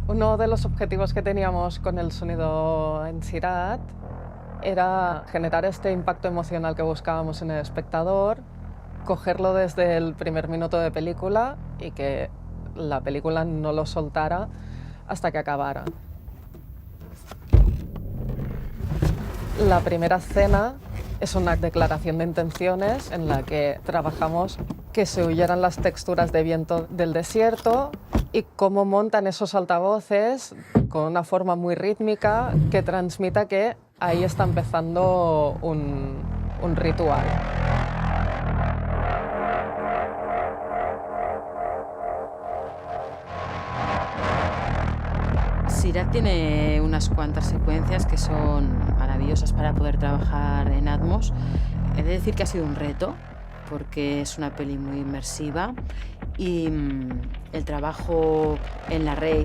Uno de los objetivos que teníamos con el sonido en Sirat era generar este impacto emocional que buscábamos en el espectador, cogerlo desde el primer minuto de película y que la película no lo soltara hasta que acabara. La primera escena es una declaración de intenciones en la que trabajamos que se huyeran las texturas de viento del desierto y cómo montan esos altavoces con una forma muy rítmica que transmita que ahí está empezando un ritual. Sirat tiene unas cuantas secuencias que son maravillosas para poder trabajar en Atmos. He de decir que ha sido un reto, porque es una peli muy inmersiva y el trabajo en la rave.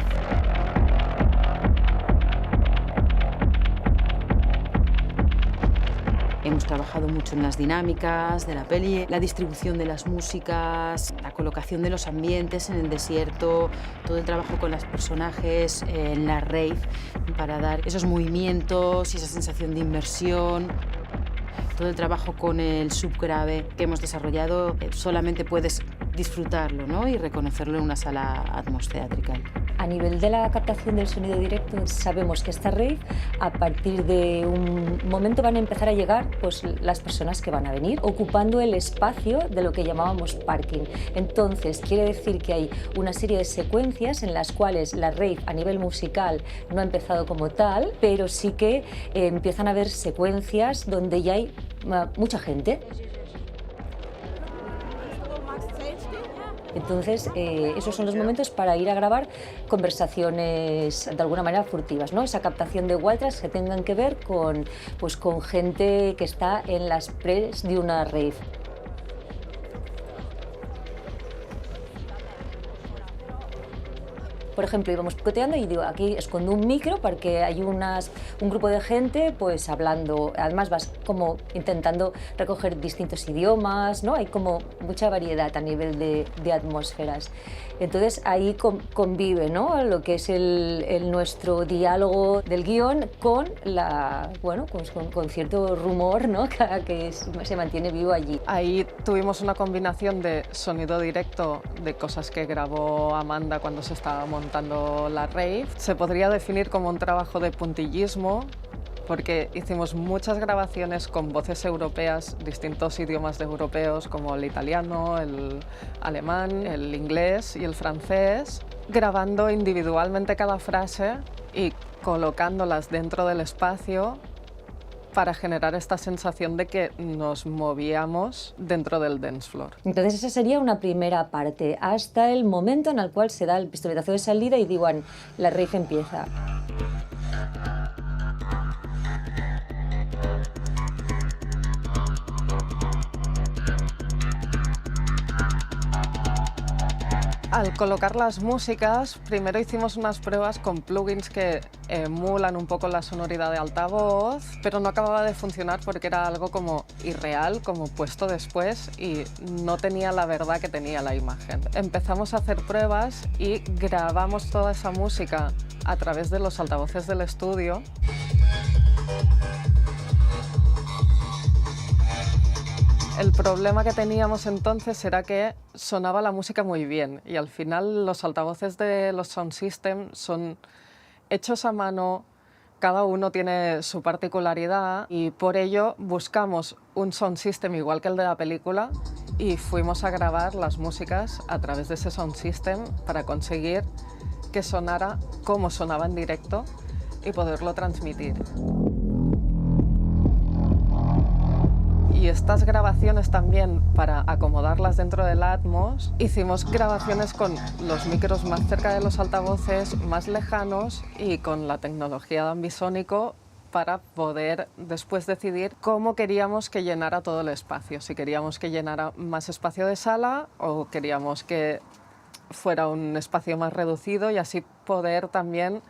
Hemos trabajado mucho en las dinámicas de la peli, la distribución de las músicas, la colocación de los ambientes en el desierto, todo el trabajo con los personajes en la rave para dar esos movimientos y esa sensación de inmersión. Todo el trabajo con el subgrave que hemos desarrollado, solamente puedes disfrutarlo, ¿no? Y reconocerlo en una sala atmosférica. A nivel de la captación del sonido directo, sabemos que esta rave, a partir de un momento van a empezar a llegar pues, las personas que van a venir, ocupando el espacio de lo que llamábamos parking. Entonces, quiere decir que hay una serie de secuencias en las cuales la rave a nivel musical no ha empezado como tal, pero sí que empiezan a haber secuencias donde ya hay mucha gente. Entonces, esos son los momentos para ir a grabar conversaciones de alguna manera furtivas, ¿no? Esa captación de waltras que tengan que ver con, pues, con gente que está en las pres de una rave. Por ejemplo, íbamos picoteando y digo, aquí escondo un micro para que hay un grupo de gente pues hablando. Además vas como intentando recoger distintos idiomas, ¿no? Hay como mucha variedad a nivel de atmósferas. Entonces ahí convive, ¿no? Lo que es nuestro diálogo del guión con, bueno, con cierto rumor, ¿no? que se mantiene vivo allí. Ahí tuvimos una combinación de sonido directo de cosas que grabó Amanda cuando se estaba montando la rave. Se podría definir como un trabajo de puntillismo porque hicimos muchas grabaciones con voces europeas, distintos idiomas de europeos como el italiano, el alemán, el inglés y el francés, grabando individualmente cada frase y colocándolas dentro del espacio para generar esta sensación de que nos movíamos dentro del dance floor. Entonces esa sería una primera parte, hasta el momento en el cual se da el pistoletazo de salida y digo, la rave empieza. Al colocar las músicas, primero hicimos unas pruebas con plugins que emulan un poco la sonoridad de altavoz, pero no acababa de funcionar porque era algo como irreal, como puesto después y no tenía la verdad que tenía la imagen. Empezamos a hacer pruebas y grabamos toda esa música a través de los altavoces del estudio. El problema que teníamos entonces era que sonaba la música muy bien y al final los altavoces de los sound system son hechos a mano, cada uno tiene su particularidad y por ello buscamos un sound system igual que el de la película y fuimos a grabar las músicas a través de ese sound system para conseguir que sonara como sonaba en directo y poderlo transmitir. Y estas grabaciones también, para acomodarlas dentro del Atmos, hicimos grabaciones con los micros más cerca de los altavoces, más lejanos y con la tecnología de ambisónico para poder después decidir cómo queríamos que llenara todo el espacio. Si queríamos que llenara más espacio de sala o queríamos que fuera un espacio más reducido y así poder también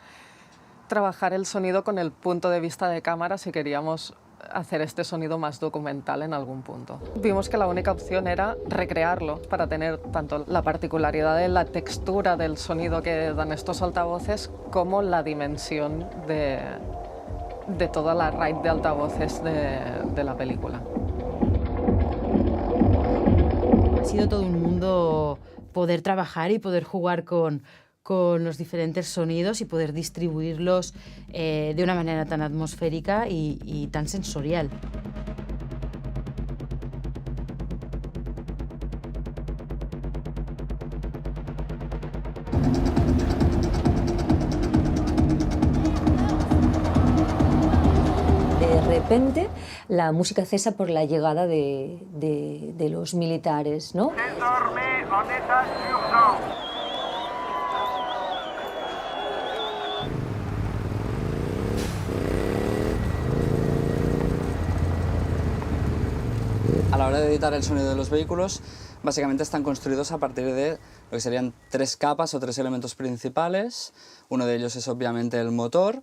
trabajar el sonido con el punto de vista de cámara si queríamos hacer este sonido más documental en algún punto. Vimos que la única opción era recrearlo para tener tanto la particularidad de la textura del sonido que dan estos altavoces como la dimensión de toda la red de altavoces de la película. Ha sido todo un mundo poder trabajar y poder jugar con los diferentes sonidos y poder distribuirlos de una manera tan atmosférica y tan sensorial. De repente, la música cesa por la llegada de los militares, ¿no? A la hora de editar el sonido de los vehículos, básicamente están construidos a partir de lo que serían 3 capas o 3 elementos principales. Uno de ellos es obviamente el motor.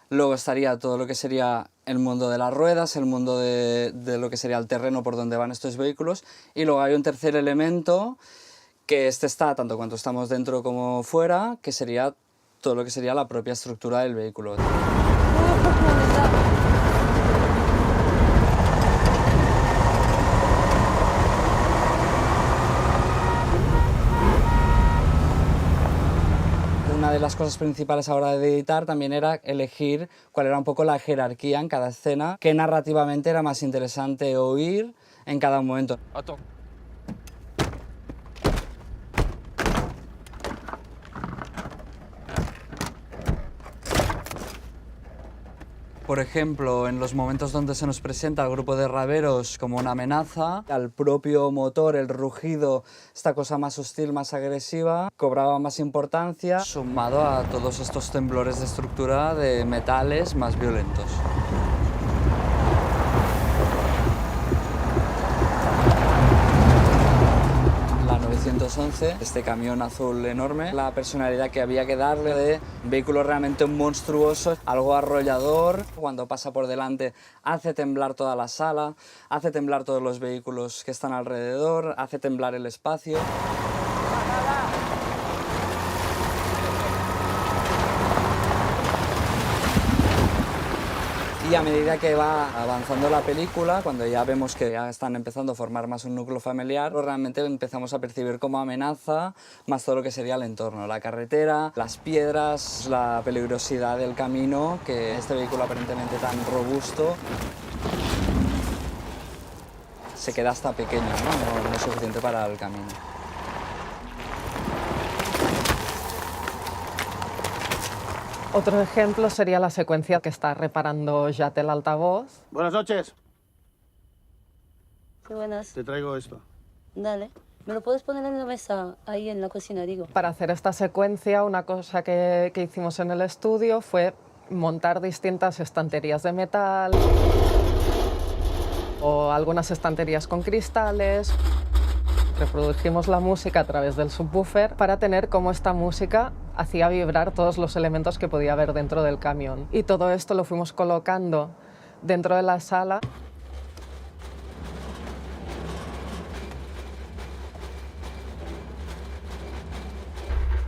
Luego estaría todo lo que sería el mundo de las ruedas, el mundo de lo que sería el terreno por donde van estos vehículos. Y luego hay un tercer elemento, que este está tanto cuando estamos dentro como fuera, que sería todo lo que sería la propia estructura del vehículo. Una de las cosas principales a la hora de editar también era elegir cuál era un poco la jerarquía en cada escena, qué narrativamente era más interesante oír en cada momento. Por ejemplo, en los momentos donde se nos presenta al grupo de raberos como una amenaza, al propio motor, el rugido, esta cosa más hostil, más agresiva, cobraba más importancia, sumado a todos estos temblores de estructura de metales más violentos. La 911, este camión azul enorme, la personalidad que había que darle de un vehículo realmente monstruoso, algo arrollador. Cuando pasa por delante hace temblar toda la sala, hace temblar todos los vehículos que están alrededor, hace temblar el espacio. Y a medida que va avanzando la película, cuando ya vemos que ya están empezando a formar más un núcleo familiar, realmente empezamos a percibir como amenaza más todo lo que sería el entorno, la carretera, las piedras, la peligrosidad del camino, que este vehículo aparentemente tan robusto se queda hasta pequeño, ¿no? No es suficiente para el camino. Otro ejemplo sería la secuencia que está reparando Jat el altavoz. Buenas noches. Sí, buenas. Te traigo esto. Dale. ¿Me lo puedes poner en la mesa, ahí en la cocina, digo? Para hacer esta secuencia, una cosa que hicimos en el estudio fue montar distintas estanterías de metal o algunas estanterías con cristales. Reprodujimos la música a través del subwoofer para tener cómo esta música hacía vibrar todos los elementos que podía haber dentro del camión. Y todo esto lo fuimos colocando dentro de la sala.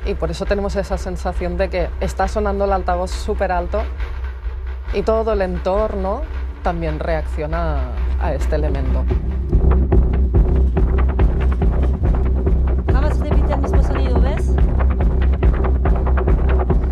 Y por eso tenemos esa sensación de que está sonando el altavoz súper alto y todo el entorno también reacciona a este elemento. Jamás repite el mismo sonido, ¿ves?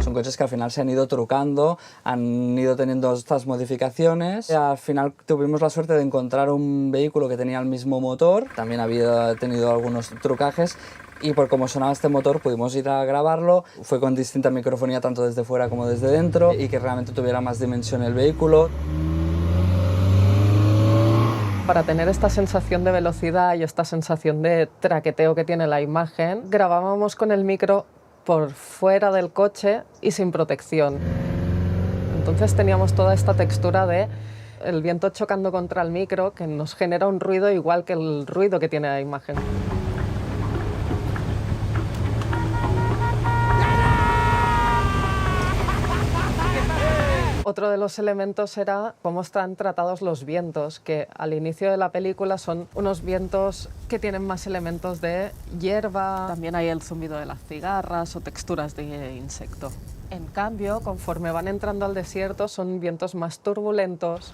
Son coches que al final se han ido trucando, han ido teniendo estas modificaciones. Al final tuvimos la suerte de encontrar un vehículo que tenía el mismo motor, también había tenido algunos trucajes, y por cómo sonaba este motor pudimos ir a grabarlo. Fue con distinta microfonía tanto desde fuera como desde dentro y que realmente tuviera más dimensión el vehículo. Para tener esta sensación de velocidad y esta sensación de traqueteo que tiene la imagen, grabábamos con el micro por fuera del coche y sin protección. Entonces teníamos toda esta textura de el viento chocando contra el micro que nos genera un ruido igual que el ruido que tiene la imagen. Otro de los elementos era cómo están tratados los vientos, que al inicio de la película son unos vientos que tienen más elementos de hierba, también hay el zumbido de las cigarras o texturas de insecto. En cambio, conforme van entrando al desierto, son vientos más turbulentos.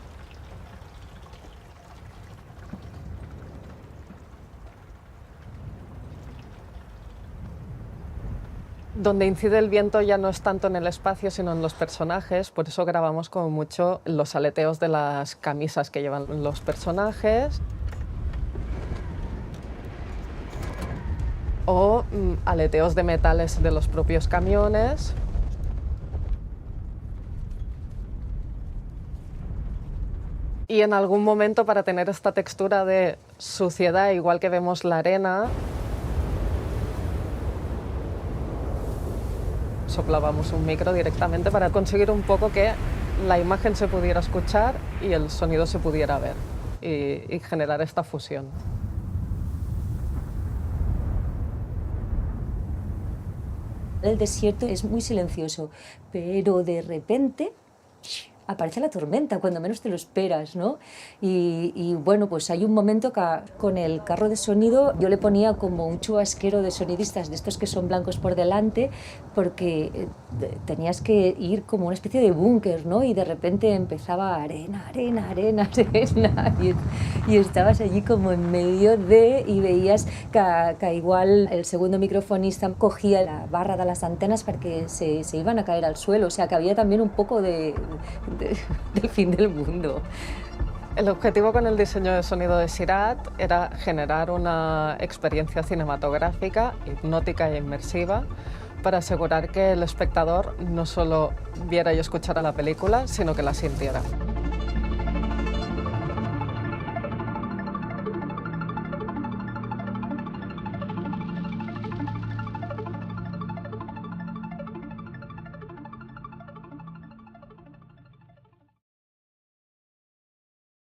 Donde incide el viento ya no es tanto en el espacio, sino en los personajes, por eso grabamos como mucho los aleteos de las camisas que llevan los personajes. O aleteos de metales de los propios camiones. Y en algún momento, para tener esta textura de suciedad, igual que vemos la arena, soplábamos un micro directamente para conseguir un poco que la imagen se pudiera escuchar y el sonido se pudiera ver y generar esta fusión. El desierto es muy silencioso, pero de repente aparece la tormenta cuando menos te lo esperas, ¿no? Y bueno, pues hay un momento que con el carro de sonido yo le ponía como un chubasquero de sonidistas de estos que son blancos por delante, porque tenías que ir como una especie de búnker, ¿no? Y de repente empezaba arena, arena, arena, arena, y estabas allí como en medio de, y veías que igual el segundo microfonista cogía la barra de las antenas para que se iban a caer al suelo, o sea que había también un poco del fin del mundo. El objetivo con el diseño de sonido de Sirat era generar una experiencia cinematográfica, hipnótica e inmersiva, para asegurar que el espectador no solo viera y escuchara la película, sino que la sintiera.